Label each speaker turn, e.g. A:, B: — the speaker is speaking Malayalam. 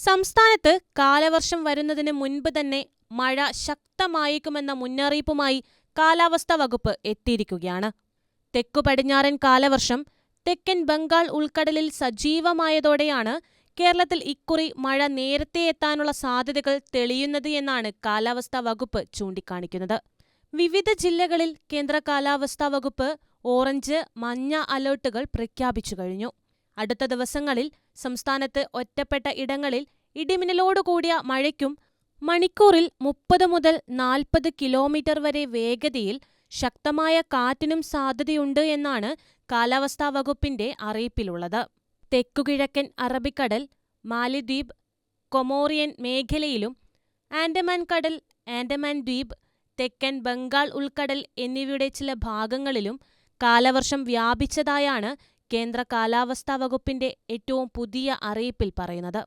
A: സംസ്ഥാനത്ത് കാലവർഷം വരുന്നതിന് മുൻപ് തന്നെ മഴ ശക്തമായേക്കുമെന്ന മുന്നറിയിപ്പുമായി കാലാവസ്ഥാ വകുപ്പ് എത്തിയിരിക്കുകയാണ്. തെക്കു-പടിഞ്ഞാറൻ കാലവർഷം തെക്കൻ ബംഗാൾ ഉൾക്കടലിൽ സജീവമായതോടെയാണ് കേരളത്തിൽ ഇക്കുറി മഴ നേരത്തെ എത്താനുള്ള സാധ്യതകൾ തെളിയുന്നത് എന്നാണ് കാലാവസ്ഥാ വകുപ്പ് ചൂണ്ടിക്കാണിക്കുന്നത്. വിവിധ ജില്ലകളിൽ കേന്ദ്ര കാലാവസ്ഥാ വകുപ്പ് ഓറഞ്ച്, മഞ്ഞ അലർട്ടുകൾ പ്രഖ്യാപിച്ചു കഴിഞ്ഞു. അടുത്ത ദിവസങ്ങളിൽ സംസ്ഥാനത്ത് ഒറ്റപ്പെട്ട ഇടങ്ങളിൽ ഇടിമിന്നലോടുകൂടിയ മഴയ്ക്കും മണിക്കൂറിൽ 30 മുതൽ 40 കിലോമീറ്റർ വരെ വേഗതയിൽ ശക്തമായ കാറ്റിനും സാധ്യതയുണ്ട് എന്നാണ് കാലാവസ്ഥാ വകുപ്പിന്റെ അറിയിപ്പിലുള്ളത്. തെക്കുകിഴക്കൻ അറബിക്കടൽ, മാലിദ്വീപ്, കൊമോറിയൻ മേഖലയിലും ആൻഡമാൻ കടൽ, ആൻഡമാൻ ദ്വീപ്, തെക്കൻ ബംഗാൾ ഉൾക്കടൽ എന്നിവയുടെ ചില ഭാഗങ്ങളിലും കാലവർഷം വ്യാപിച്ചതായാണ് കേന്ദ്ര കാലാവസ്ഥാ വകുപ്പിന്റെ ഏറ്റവും പുതിയ അറിയിപ്പിൽ പറയുന്നത്.